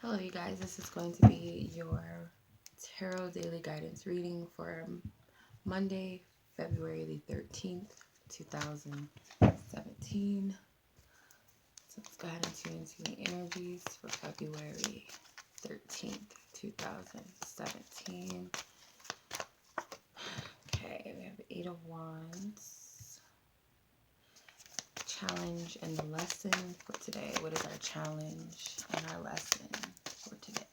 Hello, you guys. This is going to be your Tarot Daily Guidance reading for Monday, February the 13th, 2017. So let's go ahead and tune into the energies for February 13th, 2017. Okay, we have Eight of Wands. Challenge and the lesson for today. What is our challenge and our lesson for today?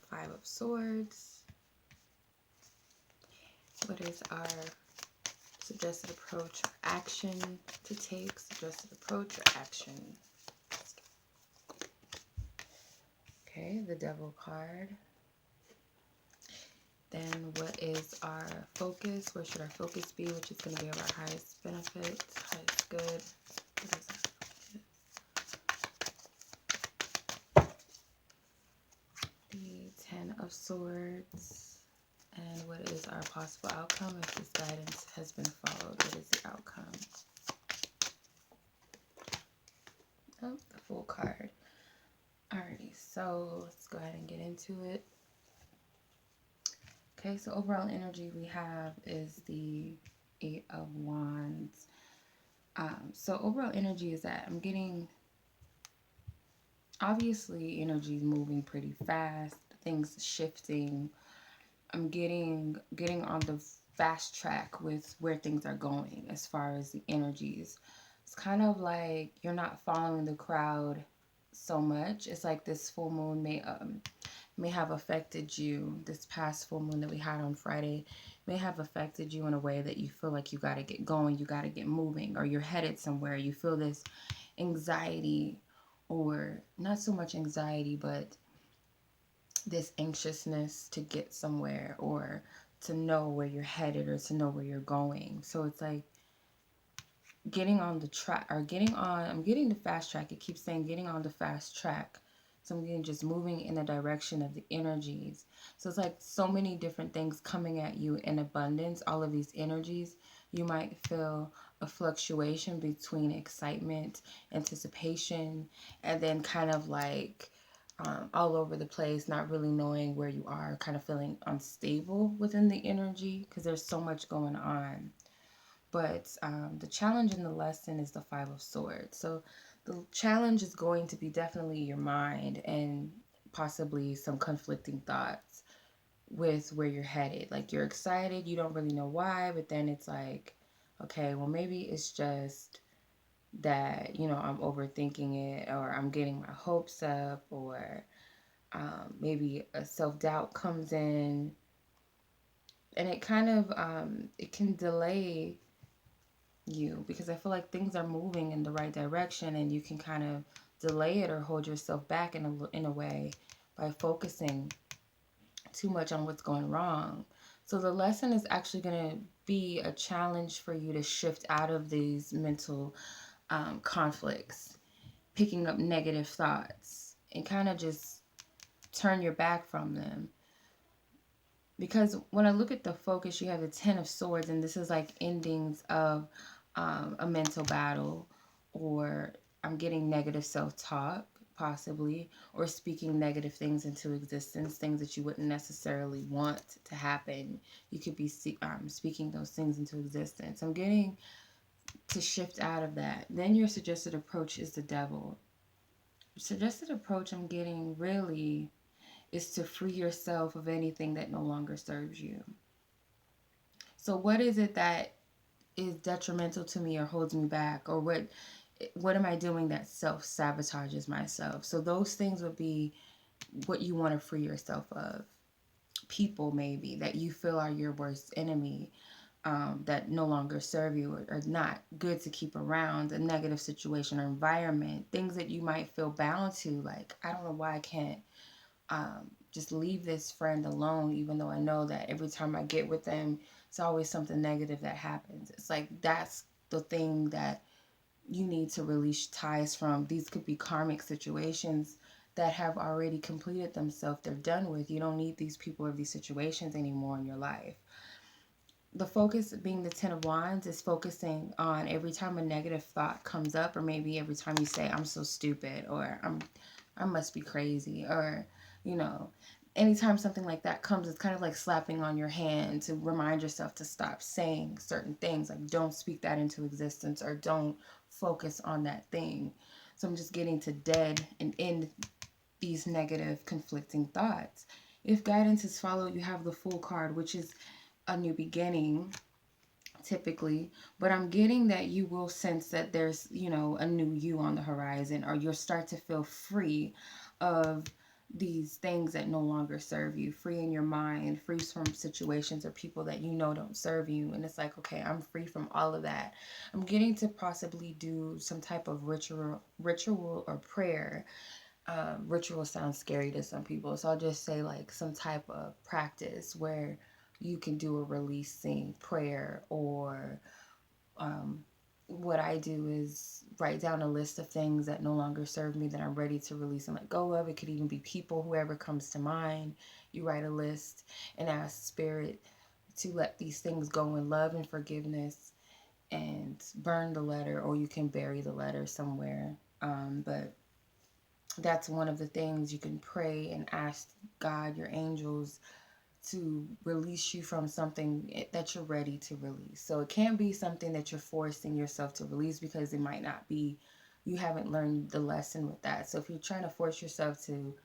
Five of Swords. What is our suggested approach or action to take? Suggested approach or action. Okay, the Devil card. Then what is our focus? Where should our focus be? Which is going to be of our highest benefit, highest good. What is our focus? The Ten of Swords. And what is our possible outcome if this guidance has been followed? What is the outcome? Oh, the Fool card. Alrighty, so let's go ahead and get into it. Okay, so overall energy we have is the Eight of Wands. So overall energy is that I'm getting, obviously energy is moving pretty fast, things shifting. I'm getting on the fast track with where things are going as far as the energies. It's kind of like you're not following the crowd so much. It's like this full moon may have affected you. This past full moon that we had on Friday may have affected you in a way that you feel like you got to get going, you got to get moving, or you're headed somewhere. You feel this anxiety, or not so much anxiety, but this anxiousness to get somewhere, or to know where you're headed, or to know where you're going. So it's like getting on the track, or I'm getting the fast track. It keeps saying getting on the fast track. So I'm getting just moving in the direction of the energies. So it's like so many different things coming at you in abundance. All of these energies, you might feel a fluctuation between excitement, anticipation, and then kind of like all over the place, not really knowing where you are, kind of feeling unstable within the energy because there's so much going on. But the challenge in the lesson is the Five of Swords. So the challenge is going to be definitely your mind and possibly some conflicting thoughts with where you're headed. Like you're excited, you don't really know why, but then it's like, okay, well maybe it's just that, I'm overthinking it, or I'm getting my hopes up, or maybe a self-doubt comes in, and it kind of it can delay you, because I feel like things are moving in the right direction and you can kind of delay it or hold yourself back in a way by focusing too much on what's going wrong. So the lesson is actually going to be a challenge for you to shift out of these mental conflicts, picking up negative thoughts, and kind of just turn your back from them. Because when I look at the focus, you have the Ten of Swords, and this is like endings of a mental battle, or I'm getting negative self-talk, possibly, or speaking negative things into existence, things that you wouldn't necessarily want to happen. You could be speaking those things into existence. I'm getting to shift out of that. Then your suggested approach is the Devil. Suggested approach I'm getting really is to free yourself of anything that no longer serves you. So what is it that is detrimental to me or holds me back, or what am I doing that self-sabotages myself? So those things would be what you want to free yourself of. People maybe that you feel are your worst enemy, that no longer serve you, or not good to keep around, a negative situation or environment, things that you might feel bound to, like, I don't know why I can't just leave this friend alone, even though I know that every time I get with them, it's always something negative that happens. It's like that's the thing that you need to release ties from. These could be karmic situations that have already completed themselves. They're done with. You don't need these people or these situations anymore in your life. the focus being the Ten of Wands is focusing on every time a negative thought comes up, or maybe every time you say I'm so stupid, or I must be crazy, or you know, anytime something like that comes, it's kind of like slapping on your hand to remind yourself to stop saying certain things, like don't speak that into existence, or don't focus on that thing. So I'm just getting to dead and end these negative conflicting thoughts. If guidance is followed, you have the Fool card, which is a new beginning typically, but I'm getting that you will sense that there's, a new you on the horizon, or you'll start to feel free of these things that no longer serve you, free in your mind, free from situations or people that you know don't serve you. And it's like, okay, I'm free from all of that. I'm getting to possibly do some type of ritual or prayer. Ritual sounds scary to some people, so I'll just say like some type of practice where you can do a releasing prayer, or um, what I do is write down a list of things that no longer serve me that I'm ready to release and let go of. It could even be people, whoever comes to mind. You write a list and ask spirit to let these things go in love and forgiveness, and burn the letter, or you can bury the letter somewhere. But that's one of the things you can pray and ask God, your angels, to release you from something that you're ready to release. So it can't be something that you're forcing yourself to release, because it might not be, you haven't learned the lesson with that. So if you're trying to force yourself to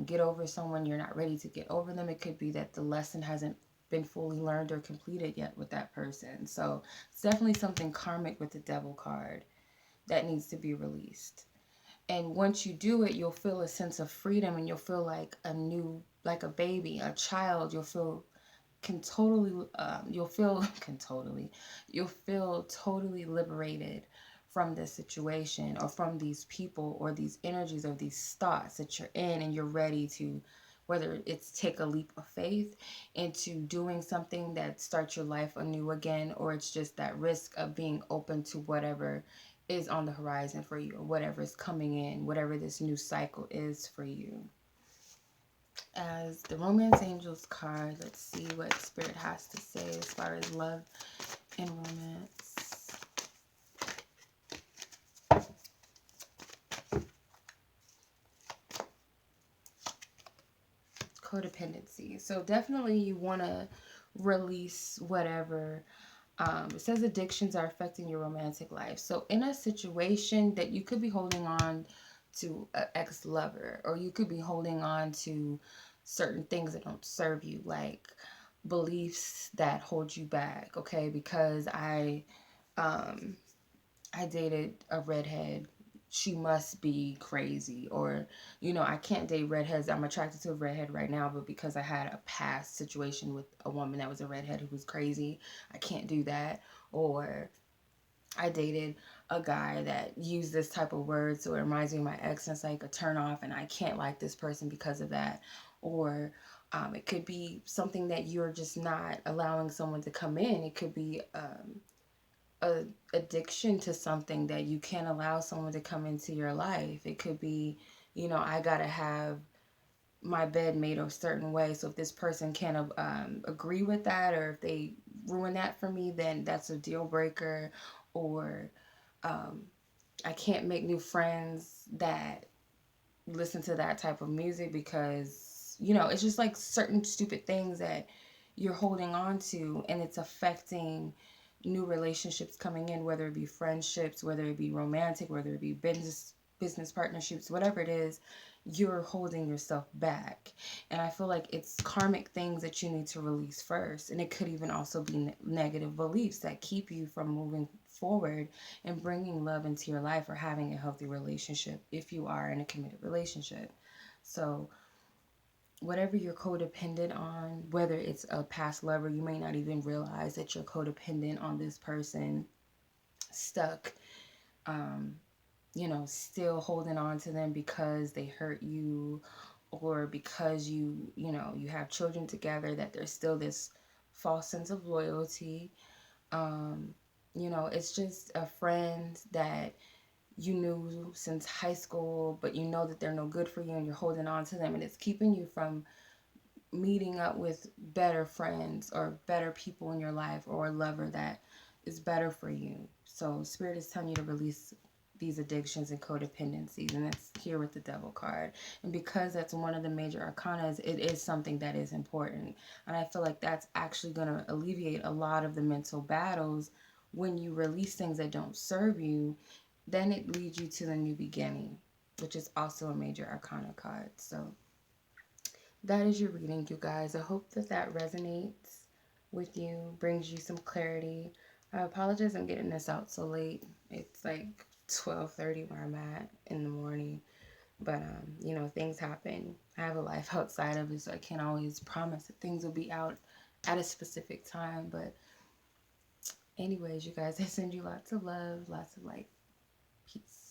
get over someone, you're not ready to get over them. It could be that the lesson hasn't been fully learned or completed yet with that person. So it's definitely something karmic with the Devil card that needs to be released. And once you do it, you'll feel a sense of freedom, and you'll feel like a new, like a baby, a child. You'll feel can totally, you'll feel can totally, you'll feel totally liberated from this situation, or from these people, or these energies, or these thoughts that you're in, and you're ready to, whether it's take a leap of faith into doing something that starts your life anew again, or it's just that risk of being open to whatever is on the horizon for you, or whatever is coming in, whatever this new cycle is for you. As the Romance Angels card, let's see what Spirit has to say as far as love and romance. Codependency. So definitely you want to release whatever. It says addictions are affecting your romantic life. So in a situation that you could be holding on to an ex-lover, or you could be holding on to certain things that don't serve you, like beliefs that hold you back. Okay, because um I dated a redhead, she must be crazy. Or, I can't date redheads. I'm attracted to a redhead right now, but because I had a past situation with a woman that was a redhead who was crazy, I can't do that. Or I dated a guy that used this type of word, so it reminds me of my ex, and it's like a turn off, and I can't like this person because of that. Or it could be something that you're just not allowing someone to come in. It could be a addiction to something that you can't allow someone to come into your life. It could be, I gotta have my bed made a certain way. So if this person can't agree with that, or if they ruin that for me, then that's a deal breaker. Or um, I can't make new friends that listen to that type of music, because it's just like certain stupid things that you're holding on to, and it's affecting new relationships coming in, whether it be friendships, whether it be romantic, whether it be business partnerships, whatever it is. You're holding yourself back, and I feel like it's karmic things that you need to release first. And it could even also be negative beliefs that keep you from moving forward and bringing love into your life, or having a healthy relationship if you are in a committed relationship. So whatever you're codependent on, whether it's a past lover, you may not even realize that you're codependent on this person, stuck, um, still holding on to them because they hurt you, or because you have children together, that there's still this false sense of loyalty. um, it's just a friend that you knew since high school, but you know that they're no good for you, and you're holding on to them, and it's keeping you from meeting up with better friends or better people in your life, or a lover that is better for you. So Spirit is telling you to release these addictions and codependencies, and it's here with the Devil card. And because that's one of the major arcanas, it is something that is important. And I feel like that's actually going to alleviate a lot of the mental battles. When you release things that don't serve you, then it leads you to the new beginning, which is also a major arcana card. So that is your reading, you guys. I hope that that resonates with you, brings you some clarity. I apologize I'm getting this out so late. It's like 12:30 where I'm at in the morning. But you know, things happen. I have a life outside of it, so I can't always promise that things will be out at a specific time. But anyways, you guys, I send you lots of love, lots of light. Peace.